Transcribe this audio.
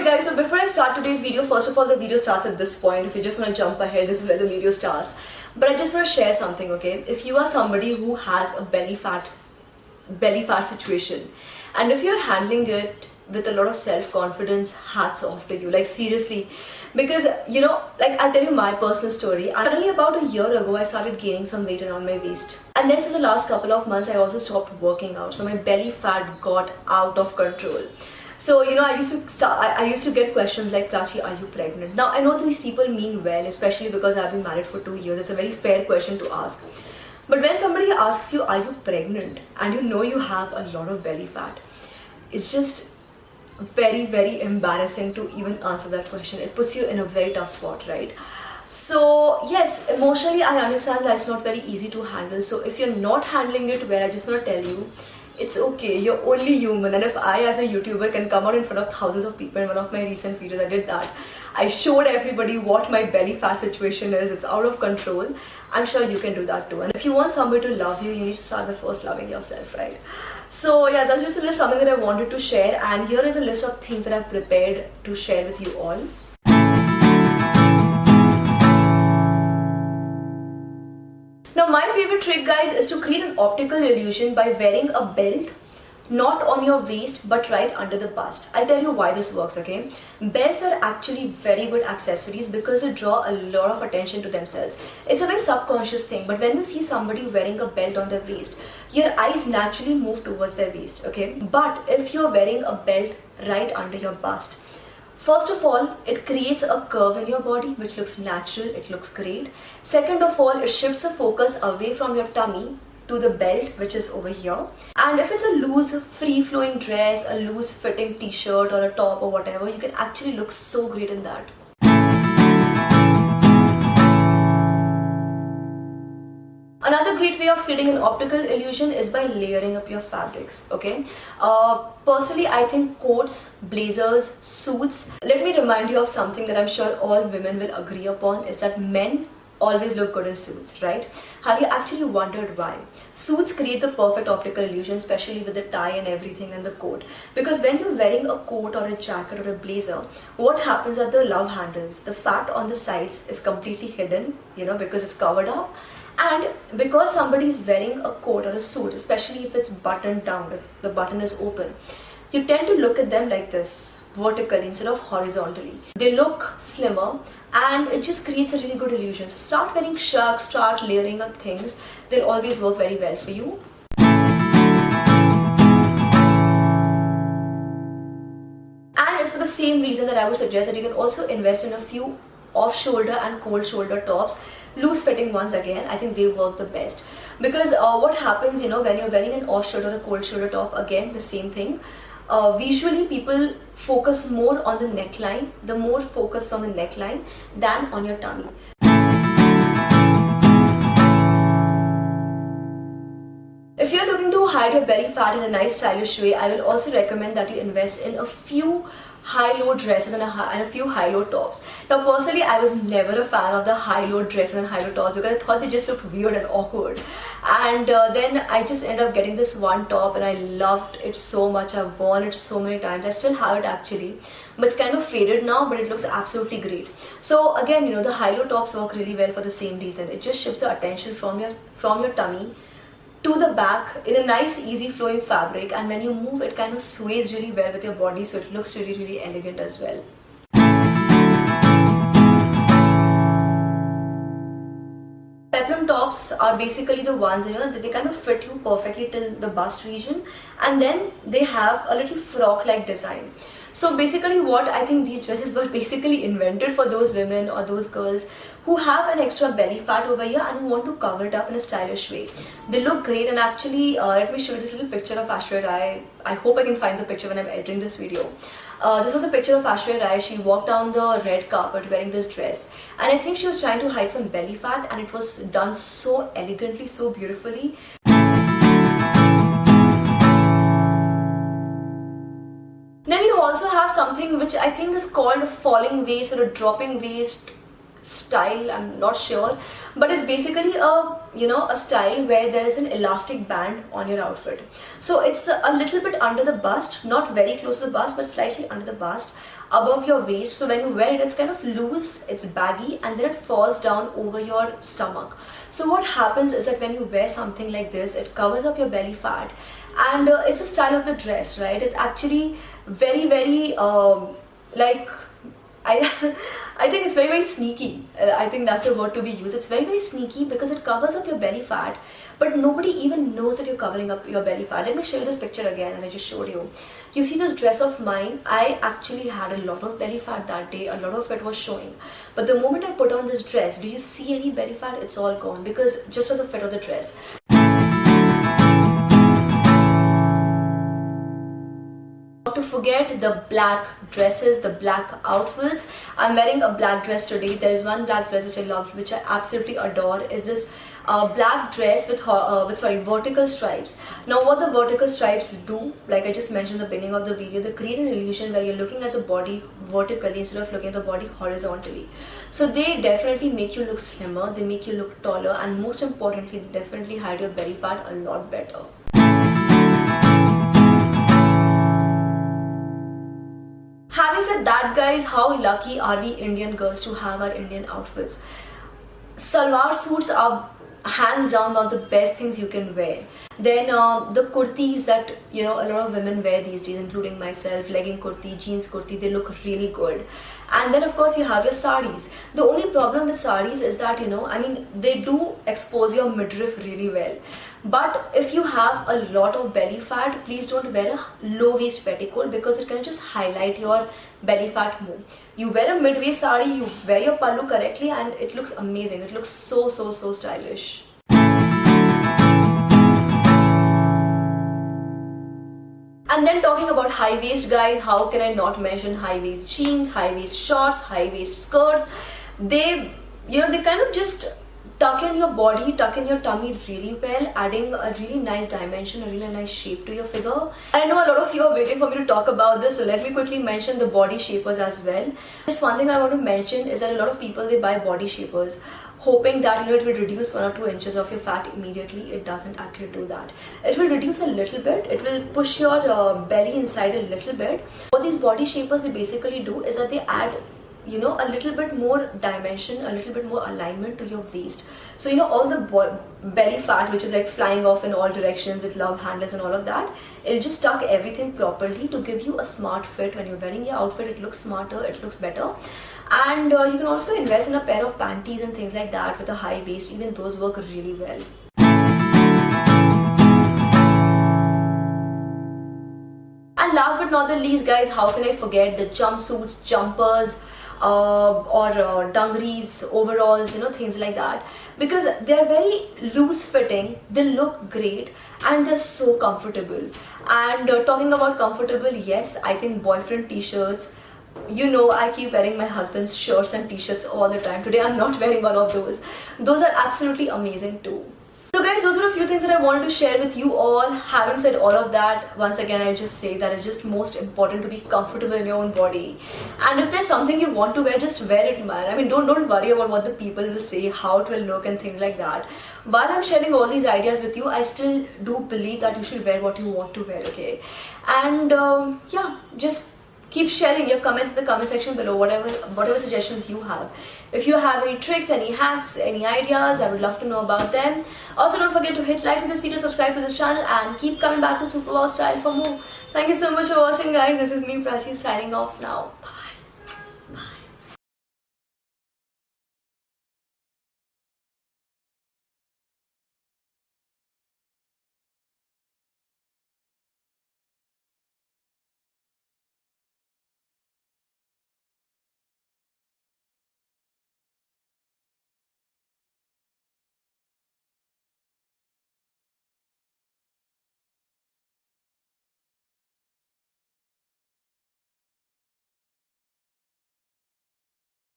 guys, so before I start today's video, first of all, the video starts at this point. If you just want to jump ahead, this is where the video starts. But I just want to share something, okay? If you are somebody who has a belly fat situation, and if you're handling it with a lot of self-confidence, hats off to you, like seriously. Because like I'll tell you my personal story. Suddenly about a year ago I started gaining some weight around my waist, and then for the last couple of months I also stopped working out, so my belly fat got out of control. So I used to get questions like, Prachi, are you pregnant? Now I know these people mean well, especially because I've been married for 2 years. It's a very fair question to ask. But when somebody asks you, are you pregnant, and you have a lot of belly fat, it's just very, very embarrassing to even answer that question. It puts you in a very tough spot, right? So yes, emotionally I understand that it's not very easy to handle. So if you're not handling it well, I just want to tell you, it's okay, you're only human. And if I as a YouTuber can come out in front of thousands of people, in one of my recent videos I did that, I showed everybody what my belly fat situation is. It's out of control. I'm sure you can do that too. And if you want somebody to love you, you need to start by first loving yourself, right? So yeah, that's just a little something that I wanted to share, and here is a list of things that I've prepared to share with you all. Now my favorite trick, guys, is to create an optical illusion by wearing a belt not on your waist but right under the bust. I'll tell you why this works, okay? Belts are actually very good accessories because they draw a lot of attention to themselves. It's a very subconscious thing, but when you see somebody wearing a belt on their waist, your eyes naturally move towards their waist, okay? But if you're wearing a belt right under your bust, first of all, it creates a curve in your body which looks natural, it looks great. Second of all, it shifts the focus away from your tummy to the belt, which is over here. And if it's a loose, free-flowing dress, a loose fitting t-shirt or a top or whatever, you can actually look so great in that. Another great way of creating an optical illusion is by layering up your fabrics, okay? Personally, I think coats, blazers, suits. Let me remind you of something that I'm sure all women will agree upon, is that men always look good in suits, right? Have you actually wondered why? Suits create the perfect optical illusion, especially with the tie and everything and the coat. Because when you're wearing a coat or a jacket or a blazer, what happens are the love handles, the fat on the sides is completely hidden, because it's covered up. And because somebody is wearing a coat or a suit, especially if it's buttoned down, if the button is open, you tend to look at them like this, vertically instead of horizontally. They look slimmer, and it just creates a really good illusion. So start wearing shirts, start layering up things. They'll always work very well for you. And it's for the same reason that I would suggest that you can also invest in a few off-shoulder and cold shoulder tops, loose fitting ones. Again, I think they work the best, because what happens, when you're wearing an off-shoulder or a cold shoulder top, again the same thing, visually people focus more on the neckline, than on your tummy. If you're looking to hide your belly fat in a nice stylish way, I will also recommend that you invest in a few high-low dresses and a few high-low tops. Now personally, I was never a fan of the high-low dresses and high-low tops because I thought they just looked weird and awkward. And then I just ended up getting this one top and I loved it so much. I've worn it so many times. I still have it actually, but it's kind of faded now, but it looks absolutely great. So again, the high-low tops work really well for the same reason. It just shifts the attention from your tummy to the back in a nice easy flowing fabric, and when you move it kind of sways really well with your body, so it looks really, really elegant as well. Peplum tops are basically the ones that they kind of fit you perfectly till the bust region, and then they have a little frock like design. So basically what I think these dresses were basically invented for those women or those girls who have an extra belly fat over here and who want to cover it up in a stylish way. They look great, and actually let me show you this little picture of Aishwarya Rai. I hope I can find the picture when I'm editing this video. This was a picture of Aishwarya Rai. She walked down the red carpet wearing this dress, and I think she was trying to hide some belly fat, and it was done so elegantly, so beautifully. Then you also have something which I think is called a falling waist or a dropping waist style, I'm not sure, but it's basically a style where there is an elastic band on your outfit. So it's a little bit under the bust, not very close to the bust, but slightly under the bust, above your waist. So when you wear it, it's kind of loose, it's baggy, and then it falls down over your stomach. So what happens is that when you wear something like this, it covers up your belly fat, and it's the style of the dress, right? It's actually very, very like, I I think it's very, very sneaky. I think that's the word to be used. It's very, very sneaky because it covers up your belly fat, but nobody even knows that you're covering up your belly fat. Let me show you this picture again, and I just showed you. You see this dress of mine, I actually had a lot of belly fat that day. A lot of it was showing. But the moment I put on this dress, do you see any belly fat? It's all gone because just of the fit of the dress. Not to forget the black dresses, the black outfits. I'm wearing a black dress today. There is one black dress which I love, which I absolutely adore, is this black dress with vertical stripes. Now what the vertical stripes do, like I just mentioned in the beginning of the video, they create an illusion where you're looking at the body vertically instead of looking at the body horizontally. So they definitely make you look slimmer, they make you look taller, and most importantly, they definitely hide your belly fat a lot better. Having said that, guys, how lucky are we Indian girls to have our Indian outfits? Salwar suits are hands down one of the best things you can wear. Then the kurtis that a lot of women wear these days, including myself, legging kurti, jeans kurti, they look really good. And then of course you have your saris. The only problem with saris is that they do expose your midriff really well. But if you have a lot of belly fat, please don't wear a low waist petticoat because it can just highlight your belly fat more. You wear a mid waist sari, you wear your pallu correctly, and it looks amazing. It looks so stylish. And then talking about high waist, guys, how can I not mention high waist jeans, high waist shorts, high waist skirts? They kind of just tuck in your body, tuck in your tummy really well, adding a really nice dimension, a really nice shape to your figure. I know a lot of you are waiting for me to talk about this, so let me quickly mention the body shapers as well. Just one thing I want to mention is that a lot of people, they buy body shapers hoping that it will reduce 1 or 2 inches of your fat immediately. It doesn't actually do that. It will reduce a little bit. It will push your belly inside a little bit. What these body shapers, they basically do is that they add a little bit more dimension, a little bit more alignment to your waist. So all the belly fat which is like flying off in all directions with love handles and all of that, it'll just tuck everything properly to give you a smart fit. When you're wearing your outfit, it looks smarter, it looks better. And you can also invest in a pair of panties and things like that with a high waist. Even those work really well. And last but not the least, guys, how can I forget the jumpsuits, jumpers, or dungarees, overalls, things like that, because they're very loose fitting, they look great, and they're so comfortable. And talking about comfortable, yes, I think boyfriend t-shirts, I keep wearing my husband's shirts and t-shirts all the time. Today I'm not wearing one of those. Those are absolutely amazing too. So guys, those are a few things that I wanted to share with you all. Having said all of that, once again I'll just say that it's just most important to be comfortable in your own body. And if there's something you want to wear, just wear it, man. Don't worry about what the people will say, how it will look and things like that. While I'm sharing all these ideas with you, I still do believe that you should wear what you want to wear, okay? And yeah, just keep sharing your comments in the comment section below, whatever suggestions you have. If you have any tricks, any hacks, any ideas, I would love to know about them. Also, don't forget to hit like to this video, subscribe to this channel, and keep coming back to Super Wow Style for more. Thank you so much for watching, guys. This is me, Prachi, signing off now. Bye.